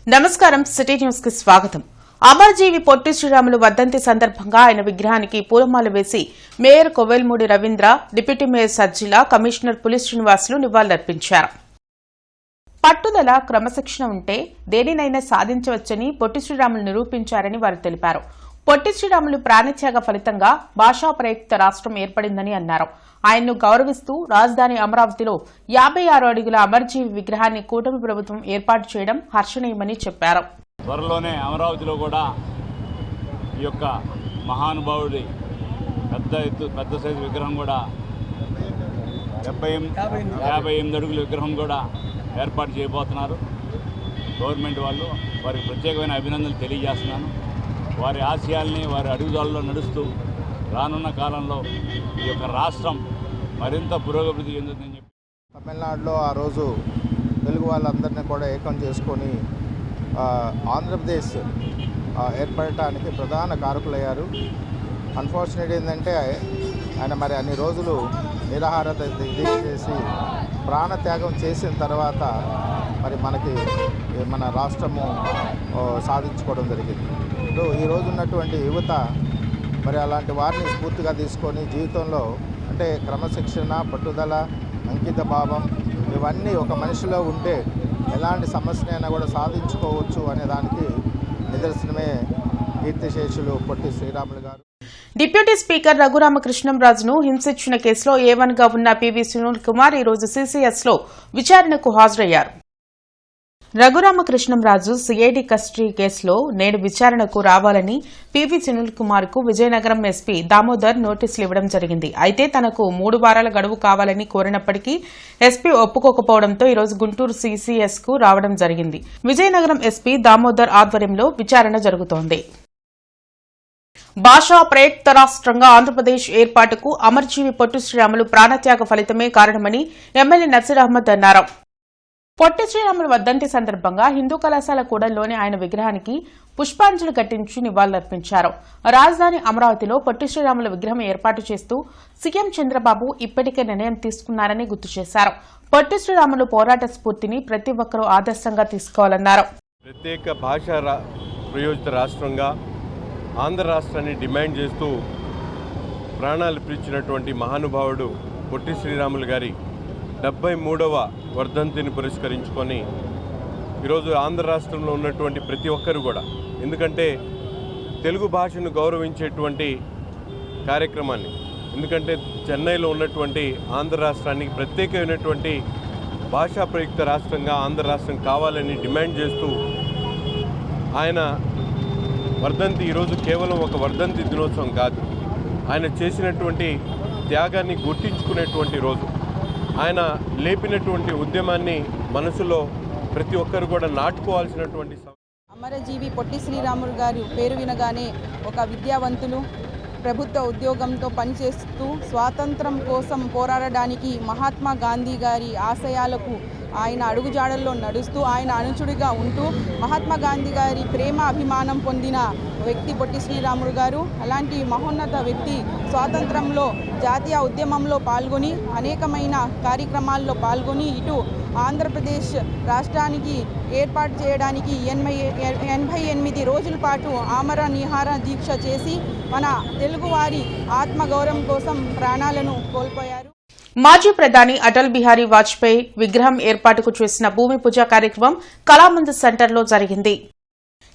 నమస్కారం city news కి స్వాగతం. అమరజీవి పొట్టి శ్రీరాములు వర్ధంతి సందర్భంగా ఆయన విగ్రహానికి పూలమాల వేసి mayor Kovelamudi Ravindra, deputy mayor Sajjila, commissioner Puli Srinivasulu నివాళులర్పించారు. పట్టుదల, క్రమశిక్షణ ఉంటే దేనినైనా సాధించవచ్చని పొట్టి శ్రీరాములు నిరూపించారని వారు తెలిపారు. పొట్టి శ్రీరాములు ప్రాణత్యాగ ఫలితంగా భాషా ప్రయుక్త రాష్ట్రం ఏర్పడిందని అన్నారు. ఆయన్ను గౌరవిస్తూ రాజధాని అమరావతిలో 56 అడుగుల అమరజీవి విగ్రహాన్ని కూటమి ప్రభుత్వం ఏర్పాటు చేయడం హర్షణీయమని చెప్పారు. త్వరలోనే అమరావతిలో కూడా ఈ యొక్క మహానుభావుడి పెద్ద సైజు విగ్రహం కూడా 58 అడుగుల విగ్రహం కూడా ఏర్పాటు చేయబోతున్నారు. గవర్నమెంట్ వాళ్ళు వారికి ప్రత్యేకమైన అభినందనలు తెలియజేస్తున్నాను. వారి ఆశయాల్ని వారి అడుగుదాల్లో నడుస్తూ రానున్న కాలంలో ఈ యొక్క రాష్ట్రం మరింత పురోగతి చెందుతుందని చెప్పి తమిళనాడులో ఆ రోజు తెలుగు వాళ్ళందరినీ కూడా ఏకం చేసుకొని ఆంధ్రప్రదేశ్ ఏర్పడటానికి ప్రధాన కారకులయ్యారు. అన్ఫార్చునేట్ ఏంటంటే ఆయన మరి అన్ని రోజులు నిరాహార దీక్ష చేసి ప్రాణత్యాగం చేసిన తర్వాత మరి మనకి మన రాష్ట్రము సాధించుకోవడం జరిగింది. ఈరోజు ఉన్నటువంటి యువత మరి అలాంటి వారిని స్ఫూర్తిగా తీసుకొని జీవితంలో అంటే క్రమశిక్షణ, పట్టుదల, అంకిత భావం ఇవన్నీ ఒక మనిషిలో ఉంటే ఎలాంటి సమస్యనైనా కూడా సాధించుకోవచ్చు అనే దానికి నిదర్శనమే కీర్తిశేషులు పొట్టి శ్రీరాములు గారు. డిప్యూటీ స్పీకర్ రఘురామకృష్ణంరాజును హింసించిన కేసులో A1 గా ఉన్న పివి సునీల్ కుమార్ ఈరోజు CCS లో విచారణకు హాజరయ్యారు. రఘురామకృష్ణంరాజు సిఐడి కస్టడీ కేసులో నేడు విచారణకు రావాలని పివి సునీల్ కుమార్ కు విజయనగరం ఎస్పీ దామోదర్ నోటీసులు ఇవ్వడం జరిగింది. అయితే తనకు 3 వారాల గడువు కావాలని కోరినప్పటికీ ఎస్పీ ఒప్పుకోకపోవడంతో ఈరోజు గుంటూరు CCS కు రావడం జరిగింది. విజయనగరం ఎస్పీ దామోదర్ ఆధ్వర్యంలో విచారణ జరుగుతోంది. భాషా ప్రయుక్త రాష్ట్రంగా ఆంధ్రప్రదేశ్ ఏర్పాటుకు అమరజీవి పొట్టి శ్రీరాములు ప్రాణత్యాగ ఫలితమే కారణమని ఎమ్మెల్యే నసీర్ అహ్మద్ అన్నారు. పొట్టి శ్రీరాములు వర్ధంతి సందర్భంగా హిందూ కళాశాల కూడలిలోని ఆయన విగ్రహానికి పుష్పాంజలి ఘటించి నివాళులర్పించారు. రాజధాని అమరావతిలో పొట్టి శ్రీరాముల విగ్రహం ఏర్పాటు చేస్తూ సీఎం చంద్రబాబు ఇప్పటికే నిర్ణయం తీసుకున్నారని గుర్తు చేశారు. పొట్టి శ్రీరాములు పోరాట స్ఫూర్తిని ప్రతి ఒక్కరూ ఆదర్శంగా తీసుకోవాలన్నారు. ప్రత్యేక భాషా ప్రయోజిత రాష్ట్రంగా ఆంధ్ర రాష్ట్రాన్ని డిమాండ్ చేస్తూ ప్రాణాలు పిలిచినటువంటి మహానుభావుడు పొట్టి శ్రీరాములు గారి 73వ వర్ధంతిని పురస్కరించుకొని ఈరోజు ఆంధ్ర రాష్ట్రంలో ఉన్నటువంటి ప్రతి ఒక్కరు కూడా, ఎందుకంటే తెలుగు భాషను గౌరవించేటువంటి కార్యక్రమాన్ని, ఎందుకంటే చెన్నైలో ఉన్నటువంటి ఆంధ్ర రాష్ట్రానికి ప్రత్యేకమైనటువంటి భాషా ప్రయుక్త రాష్ట్రంగా ఆంధ్ర రాష్ట్రం కావాలని డిమాండ్ చేస్తూ ఆయన వర్ధంతి ఈరోజు కేవలం ఒక వర్ధంతి దినోత్సవం కాదు, ఆయన చేసినటువంటి త్యాగాన్ని గుర్తించుకునేటువంటి రోజు. ఆయన లేపినటువంటి ఉద్యమాన్ని మనసులో ప్రతి ఒక్కరు కూడా నాటుకోవాల్సినటువంటి. అమరజీవి పొట్టి శ్రీరాములు గారు పేరు వినగానే ఒక విద్యావంతులు, ప్రభుత్వ ఉద్యోగంతో పనిచేస్తూ స్వాతంత్రం కోసం పోరాడడానికి మహాత్మా గాంధీ గారి ఆశయాలకు ఆయన అడుగుజాడల్లో నడుస్తూ ఆయన అనుచుడిగా ఉంటూ మహాత్మా గాంధీ గారి ప్రేమ అభిమానం పొందిన వ్యక్తి పొట్టి శ్రీరాములు గారు. అలాంటి మహోన్నత వ్యక్తి స్వాతంత్రంలో జాతీయ ఉద్యమంలో పాల్గొని అనేకమైన కార్యక్రమాల్లో పాల్గొని ఇటు ఆంధ్రప్రదేశ్ రాష్ట్రానికి ఏర్పాటు చేయడానికి 88 రోజుల పాటు ఆమర నిహార దీక్ష చేసి మన తెలుగువారి ఆత్మగౌరవం కోసం ప్రాణాలను కోల్పోయారు. మాజీ ప్రధాని అటల్ బిహారీ వాజ్పేయి విగ్రహం ఏర్పాటుకు చేసిన భూమి పూజ కార్యక్రమం కళామందిర్ సెంటర్లో జరిగింది.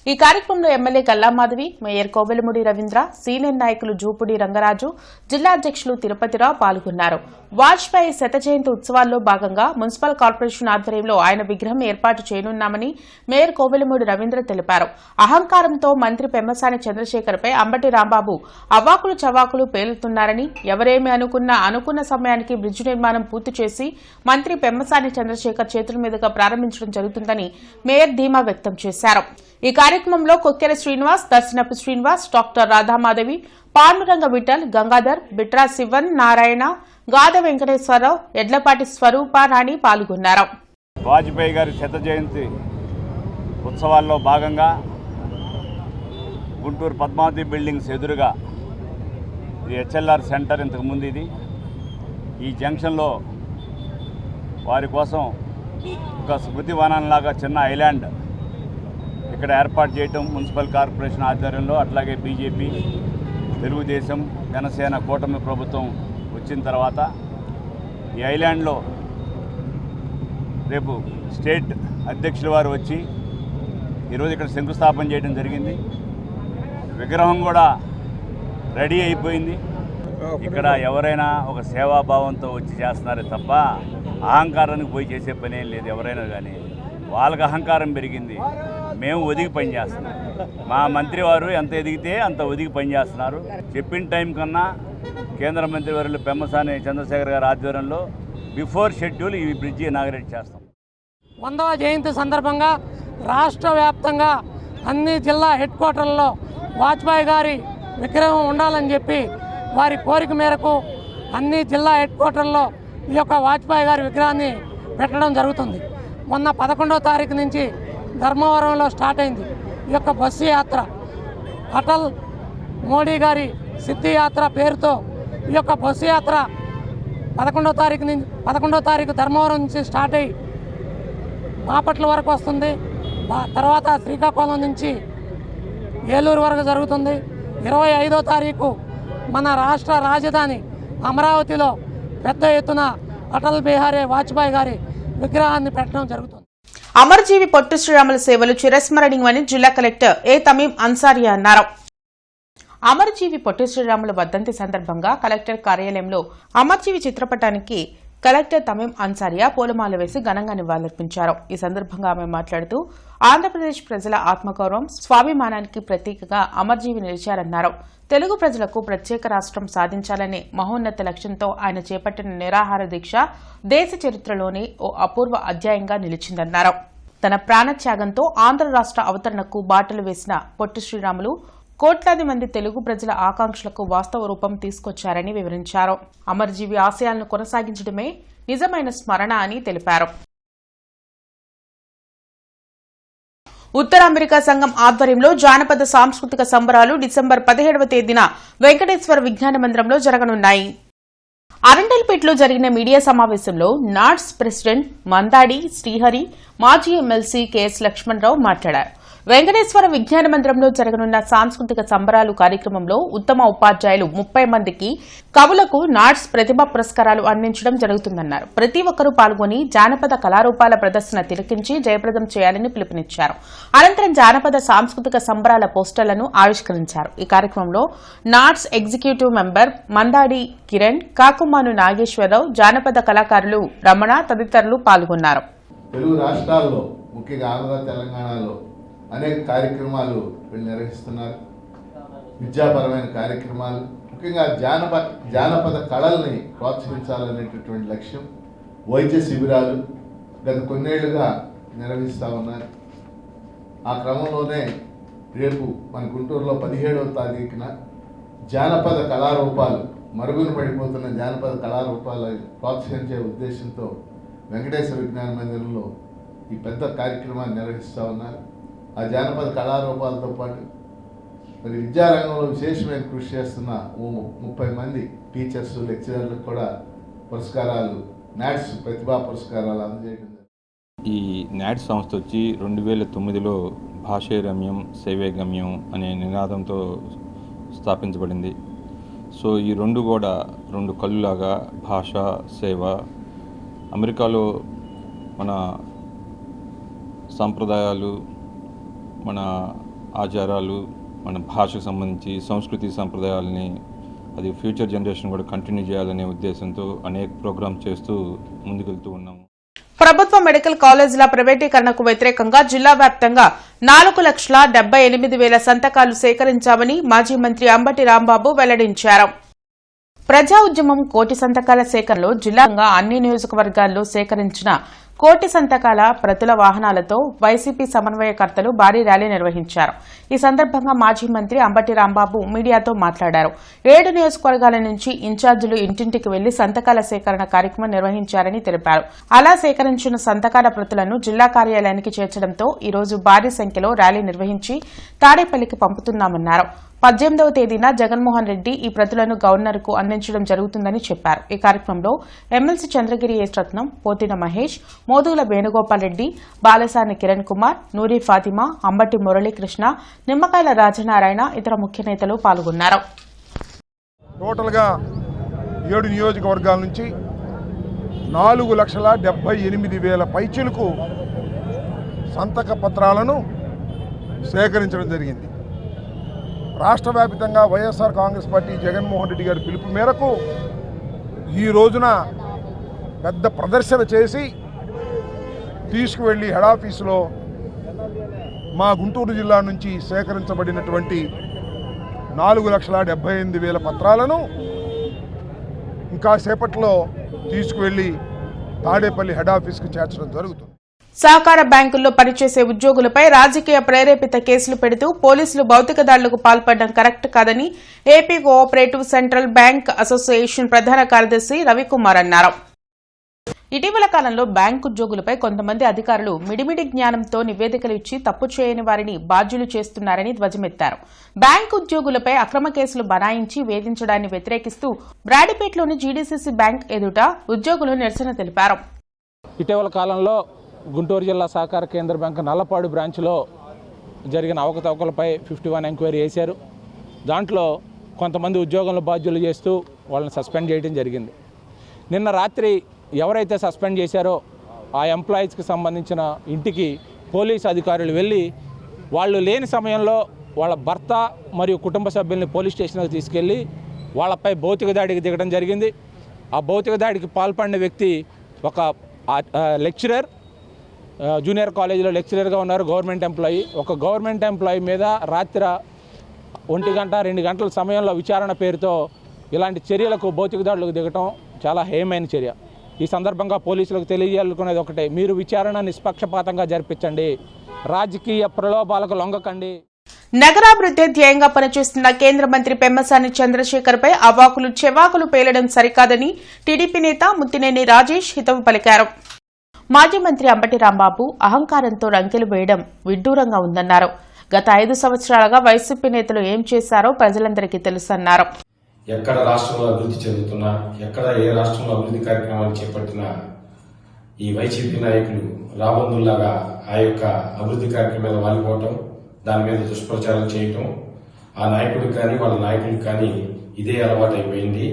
ఈ కార్యక్రమంలో MLA Galla Madhavi, mayor Kovelamudi Ravindra, senior నాయకులు జూపుడి రంగరాజు, జిల్లా అధ్యక్షులు తిరుపతిరావు పాల్గొన్నారు. వాజ్పేయి శత జయంతి ఉత్సవాల్లో భాగంగా మున్సిపల్ కార్పొరేషన్ ఆధ్వర్యంలో ఆయన విగ్రహం ఏర్పాటు చేయనున్నామని మేయర్ కోవెలమూడి రవీంద్ర తెలిపారు. అహంకారంతో మంత్రి పెమ్మసాని చంద్రశేఖర్పై అంబటి రాంబాబు అవాకులు చవాకులు పేలుతున్నారని, ఎవరేమి అనుకున్న సమయానికి బ్రిడ్జి నిర్మాణం పూర్తి చేసి మంత్రి పెమ్మసాని చంద్రశేఖర్ చేతుల మీదుగా ప్రారంభించడం జరుగుతుందని మేయర్ ధీమా వ్యక్తం చేశారు. ఈ కార్యక్రమంలో కొక్కెర శ్రీనివాస్, దర్శనపు శ్రీనివాస్, డాక్టర్ రాధామాధవి, పాండురంగ విఠల్, గంగాధర్, బిట్రా శివన్, నారాయణ, గాద వెంకటేశ్వరరావు, ఎడ్లపాటి స్వరూపారాణి పాల్గొన్నారు. వాజ్పేయి గారి శత జయంతి ఉత్సవాల్లో భాగంగా గుంటూరు పద్మావతి బిల్డింగ్స్ ఎదురుగా ఇది HLR సెంటర్, ఇంతకుముందు ఇది ఈ జంక్షన్లో వారి కోసం ఒక స్మృతి వనంలాగా చిన్న ఐలాండ్ ఇక్కడ ఏర్పాటు చేయటం మున్సిపల్ కార్పొరేషన్ ఆధ్వర్యంలో, అట్లాగే బీజేపీ, తెలుగుదేశం, జనసేన కూటమి ప్రభుత్వం వచ్చిన తర్వాత ఈ ఐలాండ్లో రేపు స్టేట్ అధ్యక్షుల వారు వచ్చి ఈరోజు ఇక్కడ శంకుస్థాపన చేయడం జరిగింది. విగ్రహం కూడా రెడీ అయిపోయింది. ఇక్కడ ఎవరైనా ఒక సేవాభావంతో వచ్చి చేస్తున్నారే తప్ప అహంకారానికి పోయి చేసే పని ఏం లేదు. ఎవరైనా కానీ వాళ్ళకి అహంకారం పెరిగింది. మేము ఒదిగి పనిచేస్తున్నాం. మా మంత్రి వారు ఎంత ఎదిగితే అంత ఒదిగి పనిచేస్తున్నారు. చెప్పిన టైం కన్నా కేంద్ర మంత్రివర్యులు పెమ్మసాని చంద్రశేఖర్ గారి ఆధ్వర్యంలో బిఫోర్ షెడ్యూల్ ఈ బ్రిడ్జి ఇనాగరేట్ చేస్తాం. 100వ జయంతి సందర్భంగా రాష్ట్ర వ్యాప్తంగా అన్ని జిల్లా హెడ్ క్వార్టర్లలో వాజ్పేయి గారి విగ్రహం ఉండాలని చెప్పి వారి కోరిక మేరకు అన్ని జిల్లా హెడ్ క్వార్టర్లో ఈ యొక్క వాజ్పేయి గారి విగ్రహాన్ని పెట్టడం జరుగుతుంది. మొన్న 11వ తారీఖు నుంచి ధర్మవరంలో స్టార్ట్ అయింది ఈ యొక్క బస్సు యాత్ర. అటల్ మోడీ గారి సిద్ధి యాత్ర పేరుతో ఈ యొక్క బస్సు యాత్ర 11వ తారీఖు ధర్మవరం నుంచి స్టార్ట్ అయ్యి బాపట్ల వరకు వస్తుంది. తర్వాత శ్రీకాకుళం నుంచి ఏలూరు వరకు జరుగుతుంది. 25వ తారీఖు మన రాష్ట్ర రాజధాని అమరావతిలో పెద్ద ఎత్తున అటల్ బిహారీ వాజ్పేయి గారి విగ్రహాన్ని పెట్టడం జరుగుతుంది. అమరజీవి పొట్టి శ్రీరాములు సేవలు చిరస్మరణీయమని జిల్లా కలెక్టర్ ఏ తమీం అన్సారియా అన్నారు. అమరజీవి పొట్టి శ్రీరాములు వర్ధంతి సందర్భంగా కలెక్టర్ కార్యాలయంలో అమరజీవి చిత్రపటానికి కలెక్టర్ తమీం అన్సారియా పూలమాల వేసి ఘనంగా నివాళులర్పించారు. ఈ సందర్భంగా ఆమె మాట్లాడుతూ ఆంధ్రప్రదేశ్ ప్రజల ఆత్మగౌరవం, స్వాభిమానానికి ప్రతీకగా అమరజీవి నిలిచారన్నారు. తెలుగు ప్రజలకు ప్రత్యేక రాష్ట్రం సాధించాలనే మహోన్నత లక్ష్యంతో ఆయన చేపట్టిన నిరాహార దీక్ష దేశ చరిత్రలోనే ఓ అపూర్వ అధ్యాయంగా నిలిచిందన్నారు. తన ప్రాణత్యాగంతో ఆంధ్ర రాష్ట్ర అవతరణకు బాటలు వేసిన పొట్టి శ్రీరాములు కోట్లాది మంది తెలుగు ప్రజల ఆకాంక్షలకు వాస్తవ రూపం తీసుకొచ్చారని వివరించారు. అమరజీవి ఆశయాలను కొనసాగించడమే నిజమైన స్మరణ అని తెలిపారు. ఉత్తర అమెరికా సంఘం ఆధ్వర్యంలో జానపద సాంస్కృతిక సంబరాలు డిసెంబర్ 17వ తేదీన వెంకటేశ్వర విజ్ఞాన మందిరంలో జరగనున్నాయి. అరండల్పేటలో జరిగిన మీడియా సమావేశంలో నాట్స్ ప్రెసిడెంట్ మందాడి శ్రీహరి, మాజీ ఎమ్మెల్సీ కెఎస్ లక్ష్మణరావు మాట్లాడారు. వెంకటేశ్వర విజ్ఞాన మందిరంలో జరగనున్న సాంస్కృతిక సంబరాలు కార్యక్రమంలో ఉత్తమ ఉపాధ్యాయులు 30 మందికి కవులకు నాట్స్ ప్రతిభా పురస్కారాలు అందించడం జరుగుతుందన్నారు. ప్రతి ఒక్కరూ పాల్గొని జానపద కళారూపాల ప్రదర్శన తిలకించి జయప్రదం చేయాలని పిలుపునిచ్చారు. అనంతరం జానపద సాంస్కృతిక సంబరాల పోస్టర్లను ఆవిష్కరించారు. ఈ కార్యక్రమంలో NATS executive member Mandadi Kiran, Kakumanu Nageswararao, జానపద కళాకారులు రమణ తదితరులు పాల్గొన్నారు. తెలుగు రాష్ట్రాల్లో ముఖ్యంగా ఆంధ్ర, తెలంగాణలో అనేక కార్యక్రమాలు వీళ్ళు నిర్వహిస్తున్నారు. విద్యాపరమైన కార్యక్రమాలు, ముఖ్యంగా జానపద కళల్ని ప్రోత్సహించాలనేటటువంటి లక్ష్యం. వైద్య శిబిరాలు గత కొన్నేళ్లుగా నిర్వహిస్తూ ఉన్నారు. ఆ క్రమంలోనే రేపు మన గుంటూరులో 17వ తారీఖున జానపద కళారూపాలు, మరుగున పడిపోతున్న జానపద కళారూపాలు ప్రోత్సహించే ఉద్దేశంతో వెంకటేశ్వర విజ్ఞాన మందిరంలో ఈ పెద్ద కార్యక్రమాన్ని నిర్వహిస్తూ ఉన్నారు. ఆ జానపద కళారూపాలతో పాటు మరి విద్యారంగంలో విశేషమైన కృషి చేస్తున్న 30 మంది టీచర్స్, లెక్చరర్లకు కూడా పురస్కారాలు, నాట్స్ ప్రతిభా పురస్కారాలు అందజేయడం. ఈ నాట్స్ సంస్థ వచ్చి 2009లో భాషే రమ్యం సేవే గమ్యం అనే నినాదంతో స్థాపించబడింది. సో ఈ రెండు కూడా రెండు కళ్ళులాగా భాష, సేవ. అమెరికాలో మన సంప్రదాయాలు, మన ఆచారాలు, మన భాషకు సంబంధించి సంస్కృతి సంప్రదాయాలని అది ఫ్యూచర్ జనరేషన్ కూడా కంటిన్యూ చేయాలనే ఉద్దేశంతో అనేక ప్రోగ్రామ్స్ చేస్తూ ముందుకెళ్తూ ఉన్నాము. ప్రభుత్వ మెడికల్ కాలేజీల ప్రైవేటీకరణకు వ్యతిరేకంగా జిల్లా వ్యాప్తంగా 4,78,000 సంతకాలు సేకరించామని మాజీ మంత్రి అంబటి రాంబాబు వెల్లడించారు. ప్రజా ఉద్యమం కోటి సంతకాల సేకరణలో జిల్లాగా అన్ని నియోజకవర్గాల్లో సేకరించిన కోటి సంతకాల ప్రతుల వాహనాలతో వైసీపీ సమన్వయకర్తలు భారీ ర్యాలీ నిర్వహించారు. ఈ సందర్భంగా మాజీ మంత్రి అంబటి రాంబాబు మీడియాతో మాట్లాడారు. 7 నియోజకవర్గాల నుంచి ఇన్ఛార్జీలు ఇంటింటికి వెళ్లి సంతకాల సేకరణ కార్యక్రమం నిర్వహించారని తెలిపారు. అలా సేకరించిన సంతకాల ప్రతులను జిల్లా కార్యాలయానికి చేర్చడంతో ఈ రోజు భారీ సంఖ్యలో ర్యాలీ నిర్వహించి తాడేపల్లికి పంపుతున్నామన్నారు. 18వ తేదీన జగన్మోహన్ రెడ్డి ఈ ప్రతులను గవర్నర్కు అందించడం జరుగుతుందని చెప్పారు. ఈ కార్యక్రమంలో ఎమ్మెల్సీ చంద్రగిరి ఎస్ రత్నం, పోతిన మహేష్, మోదుగుల వేణుగోపాల్ రెడ్డి, బాలసాని కిరణ్ కుమార్, నూరి ఫాతిమా, అంబటి మురళీకృష్ణ, నిమ్మకాయల రాజనారాయణ ఇతర ముఖ్య నేతలు పాల్గొన్నారు. టోటల్గా 7 నియోజకవర్గాల నుంచి 4,78,000 పైచిలకు సంతక పత్రాలను సేకరించడం జరిగింది. రాష్ట్ర వ్యాప్తంగా వైఎస్ఆర్ కాంగ్రెస్ పార్టీ జగన్మోహన్ రెడ్డి గారి పిలుపు మేరకు ఈ రోజున పెద్ద ప్రదర్శన చేసి తీసుకువెళ్ళి హెడ్ ఆఫీసులో మా గుంటూరు జిల్లా నుంచి సేకరించబడినటువంటి 4,78,000 పత్రాలను ఇంకా సేపట్లో తీసుకువెళ్ళి తాడేపల్లి హెడ్ ఆఫీస్కి చేర్చడం జరుగుతుంది. సహకార బ్యాంకుల్లో పనిచేసే ఉద్యోగులపై రాజకీయ ప్రేరేపిత కేసులు పెడుతూ పోలీసులు భౌతిక దాడులకు పాల్పడడం కరెక్ట్ కాదని AP cooperative central bank association ప్రధాన కార్యదర్శి రవికుమార్ అన్నారు. ఇటీవల కాలంలో బ్యాంకు ఉద్యోగులపై కొంతమంది అధికారులు మిడిమిడి జ్ఞానంతో నివేదికలు ఇచ్చి తప్పు చేయని వారిని బాధ్యులు చేస్తున్నారని ధ్వజమెత్తారు. బ్యాంకు ఉద్యోగులపై అక్రమ కేసులు బనాయించి వేధించడాన్ని వ్యతిరేకిస్తూ బ్రాడీపేటలోని జీడీసీసీ బ్యాంక్ ఎదుట ఉద్యోగులు నిరసన తెలిపారు. ఇటీవల కాలంలో గుంటూరు జిల్లా సహకార కేంద్ర బ్యాంకు నల్లపాడు బ్రాంచ్లో జరిగిన అవకతవకలపై 51 ఎంక్వైరీ చేశారు. దాంట్లో కొంతమంది ఉద్యోగులను బాధ్యులు చేస్తూ వాళ్ళని సస్పెండ్ చేయడం జరిగింది. నిన్న రాత్రి ఎవరైతే సస్పెండ్ చేశారో ఆ ఎంప్లాయీస్కి సంబంధించిన ఇంటికి పోలీసు అధికారులు వెళ్ళి వాళ్ళు లేని సమయంలో వాళ్ళ భర్త మరియు కుటుంబ సభ్యుల్ని పోలీస్ స్టేషన్కి తీసుకెళ్ళి వాళ్ళపై భౌతిక దాడికి దిగడం జరిగింది. ఆ భౌతిక దాడికి పాల్పడిన వ్యక్తి ఒక లెక్చరర్, జూనియర్ కాలేజీలో లెక్చరర్గా ఉన్నారు, గవర్నమెంట్ ఎంప్లాయీ. ఒక గవర్నమెంట్ ఎంప్లాయీ మీద రాత్రి 1 గంట 2 గంటల సమయంలో విచారణ పేరుతో ఇలాంటి చర్యలకు భౌతిక దాడులకు దిగటం చాలా హేయమైన చర్య. ఈ సందర్భంగా పోలీసులకు తెలియజేయాలనుకునేది ఒకటే, మీరు విచారణ నిష్పక్షపాతంగా జరిపించండి, రాజకీయ ప్రలోభాలకు లొంగకండి. నగరాభివృద్ధి ధ్యేయంగా పనిచేస్తున్న కేంద్ర మంత్రి పెమ్మసాని చంద్రశేఖర్పై అవాకులు చెవాకులు పేలడం సరికాదని టీడీపీ నేత ముత్తినేని రాజేష్ హితవు పలికారు. మాజీ మంత్రి అంబటి రాంబాబు అహంకారంతో రంకెలు వేయడం విడ్డూరంగా ఉందన్నారు. గత 5 సంవత్సరాలుగా వైసీపీ నేతలు ఏం చేశారో ప్రజలందరికీ తెలుసన్నారు. ఎక్కడ రాష్ట్రంలో అభివృద్ధి చెందుతున్నా, ఎక్కడ ఏ రాష్ట్రంలో అభివృద్ధి కార్యక్రమాలు చేపట్టినా ఈ వైసీపీ నాయకులు రాబందుల్లాగా ఆ యొక్క అభివృద్ధి కార్యక్రమాలు వాలిపోవటం, దాని మీద దుష్ప్రచారం చేయటం, ఆ నాయకుడికి కానీ వాళ్ళ నాయకుడికి కానీ ఇదే అలవాటు అయిపోయింది.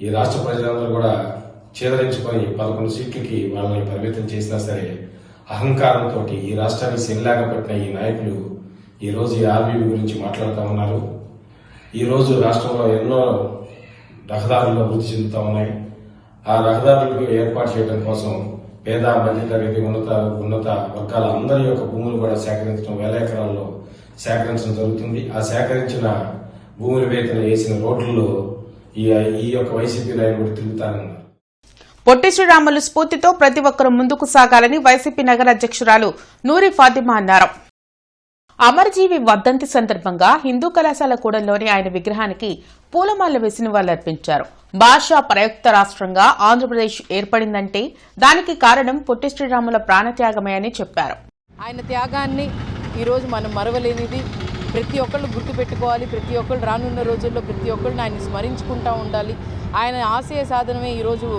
ఈ రాష్ట్ర ప్రజలందరూ కూడా చేదరించుకొని 11 సీట్లకి వాళ్ళని పరిమితం చేసినా సరే అహంకారంతో ఈ రాష్ట్రాన్ని శనిలాగా పెట్టిన ఈ నాయకులు ఈరోజు ఈ ఆర్బీబీ గురించి మాట్లాడుతూ ఉన్నారు. ఈరోజు రాష్ట్రంలో ఎన్నో రహదారులు అభివృద్ధి చెందుతూ ఉన్నాయి. ఆ రహదారులకు ఏర్పాటు చేయడం కోసం పేద మధ్యతరగతి ఉన్నత వర్గాల అందరి యొక్క భూములు కూడా సేకరించడం, 1000 ఎకరాల్లో సేకరించడం జరుగుతుంది. ఆ సేకరించిన భూముల వేతన వేసిన రోడ్లలో ఈ యొక్క వైసీపీ నాయకుడు తిరుగుతానన్నారు. పొట్టి శ్రీరాములు స్ఫూర్తితో ప్రతి ఒక్కరూ ముందుకు సాగాలని వైసీపీ నగర అధ్యక్షురాలు నూరి ఫాతిమా అన్నారు. అమరజీవి వర్ధంతి సందర్భంగా హిందూ కళాశాల కూడలిలోని ఆయన విగ్రహానికి పూలమాల వేసి నివాళులర్పించారు. భాషా ప్రయుక్త రాష్ట్రంగా ఆంధ్రప్రదేశ్ ఏర్పడిందంటే దానికి కారణం పొట్టి శ్రీరాముల ప్రాణత్యాగమే అని చెప్పారు. ఆయన త్యాగాన్ని ఈరోజు మనం మరవలేనిది. ప్రతి ఒక్కళ్ళు గుర్తుపెట్టుకోవాలి. ప్రతి ఒక్కళ్ళు రానున్న రోజుల్లో ప్రతి ఒక్కళ్ళని ఆయన స్మరించుకుంటూ ఉండాలి. ఆయన ఆశయ సాధనమే ఈరోజు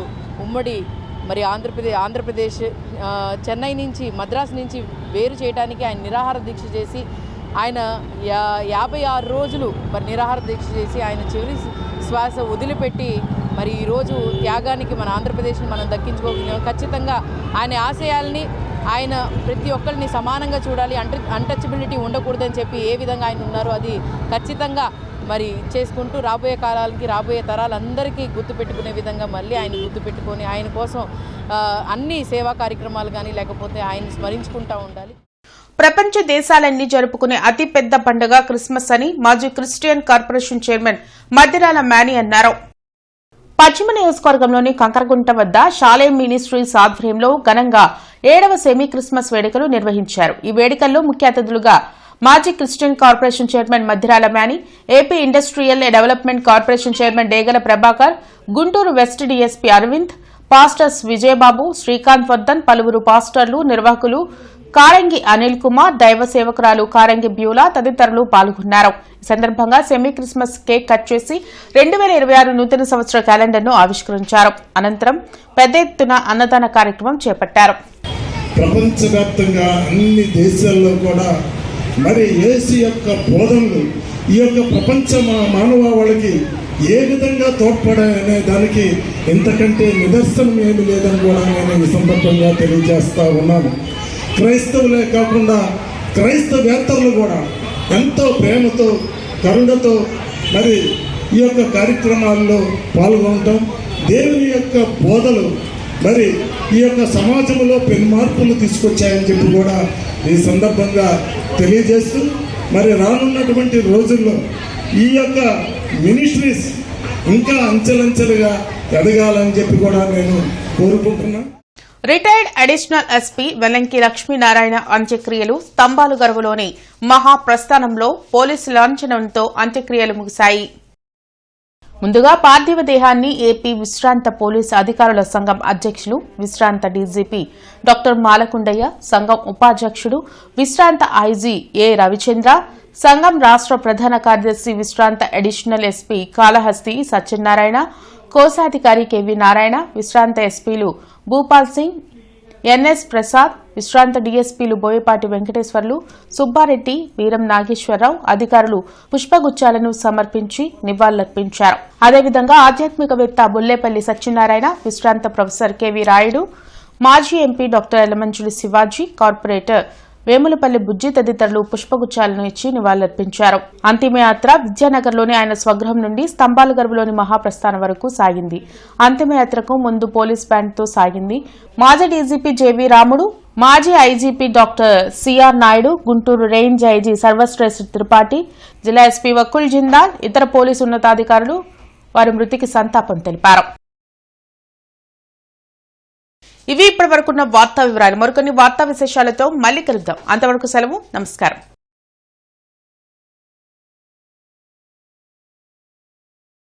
ఉమ్మడి ఆంధ్రప్రదేశ్ చెన్నై నుంచి మద్రాసు నుంచి వేరు చేయడానికి ఆయన నిరాహార దీక్ష చేసి ఆయన 56 రోజులు నిరాహార దీక్ష చేసి ఆయన చివరి శ్వాస వదిలిపెట్టి ఈరోజు త్యాగానికి మన ఆంధ్రప్రదేశ్ని మనం దక్కించుకోగలిగాం. ఖచ్చితంగా ఆయన ఆశయాల్ని ఆయన ప్రతి ఒక్కరిని సమానంగా చూడాలి, అన్టచబిలిటీ ఉండకూడదని చెప్పి ఏ విధంగా ఆయన ఉన్నారో అది ఖచ్చితంగా చేసుకుంటూ రాబోయే కాలాలకి రాబోయే తరాలందరికీ గుర్తుపెట్టుకునే విధంగా మళ్ళీ ఆయన గుర్తుపెట్టుకొని ఆయన కోసం అన్ని సేవా కార్యక్రమాలు కానీ లేకపోతే ఆయన స్మరించుకుంటూ ఉండాలి. ప్రపంచ దేశాలన్నీ జరుపుకునే అతిపెద్ద పండుగ క్రిస్మస్ అని మాజీ Christian corporation chairman Maddirala many అన్నారు. పశ్చిమ నియోజకవర్గంలోని కంకరగుంట వద్ద షాలేం మినిస్ట్రీస్ ఆధ్వర్యంలో ఘనంగా 7వ సెమీ క్రిస్మస్ వేడుకలు నిర్వహించారు. ఈ వేడుకల్లో ముఖ్య అతిథులుగా మాజీ Christian corporation chairman Maddirala Meni, AP industrial development corporation chairman Degala Prabhakar, Guntur west DSP Aravind, pastors Vijayababu, Srikanth Vardhan, పలువురు పాస్టర్లు, నిర్వాహకులు కారంగి అనిల్ కుమార్, దైవ సేవకురాలు కారంగి బ్యూలా తదితరులు పాల్గొన్నారు. ఈ సందర్భంగా సెమీ క్రిస్మస్ కేక్ కట్ చేసి 2026 నూతన సంవత్సర క్యాలెండర్ను ఆవిష్కరించారు. అనంతరం పెద్ద ఎత్తున అన్నదాన కార్యక్రమం చేపట్టారు. ప్రపంచవ్యాప్తంగా అన్ని దేశాల్లో కూడా మరి యేసు యొక్క బోధనలు ఈ యొక్క ప్రపంచ మానవాళికి ఏ విధంగా తోడ్పడాయనే దానికి ఇంతకంటే నిదర్శనం ఏమి లేదని కూడా నేను ఈ సందర్భంగా తెలియజేస్తా ఉన్నాను. క్రైస్తవులే కాకుండా క్రైస్తవేత్తరులు కూడా ఎంతో ప్రేమతో కరుణతో మరి ఈ యొక్క కార్యక్రమాల్లో పాల్గొనటం, దేవుని యొక్క బోధలు మరి ఈ యొక్క సమాజంలో పెను మార్పులు తీసుకొచ్చాయని చెప్పి కూడా ఈ సందర్భంగా తెలియజేస్తూ మరి రానున్నటువంటి రోజుల్లో ఈ యొక్క మినిస్ట్రీస్ ఇంకా అంచెలంచెలుగా ఎదగాలని చెప్పి కూడా నేను కోరుకుంటున్నాను. Retired additional SP Vellanki Lakshminarayana అంత్యక్రియలు స్తంభాలు గరువులోని మహాప్రస్థానంలో పోలీసు లాంఛనంతో అంత్యక్రియలు ముగిశాయి. ముందుగా పార్థివ దేహాన్ని ఏపీ విశ్రాంత పోలీసు అధికారుల సంఘం అధ్యక్షులు, విశ్రాంత డీజీపీ డాక్టర్ మాలకొండయ్య, సంఘం ఉపాధ్యక్షుడు, విశ్రాంత ఐజీ ఏ రవిచంద్ర, సంఘం రాష్ట్ర ప్రధాన కార్యదర్శి విశ్రాంత అడిషనల్ ఎస్పీ కాళహస్తి సత్యనారాయణ, కోశాధికారి కెవి నారాయణ, విశ్రాంత ఎస్పీలు భూపాల్ సింగ్, ఎన్ఎస్ ప్రసాద్, విశ్రాంత డీఎస్పీలు బోయపాటి వెంకటేశ్వర్లు, సుబ్బారెడ్డి, వీరం నాగేశ్వరరావు అధికారులు పుష్పగుచ్చాలను సమర్పించి నివాళులర్పించారు. అదేవిధంగా ఆధ్యాత్మికవేత్త బుల్లేపల్లి సత్యనారాయణ, విశ్రాంత ప్రొఫెసర్ కెవి రాయుడు, మాజీ MP doctor Yelamanchili Sivaji, corporator Vemulapalli Bujji తదితరులు పుష్పగుచ్చాలను ఇచ్చి నివాళులర్పించారు. అంతిమయాత్ర విద్యానగర్లోని ఆయన స్వగృహం నుండి స్తంభాల గర్భంలోని మహాప్రస్థానం వరకు సాగింది. అంతిమయాత్రకు ముందు పోలీస్ బ్యాండ్తో సాగింది. మాజీ డీజీపీ జేవీ రాముడు, మాజీ IGP doctor CR Naidu, Guntur range IG Sarvashreshtha Tripathi, జిల్లా ఎస్పీ వకుల్ జిందాల్, ఇతర పోలీసు ఉన్నతాధికారులు వారి మృతికి సంతాపం తెలిపారు. ఇవి ఇప్పటి వరకున్న వార్తా వివరాలు. మరికొన్ని వార్తా విశేషాలతో మళ్లీ కలుద్దాం. అంతవరకు సెలవు. నమస్కారం.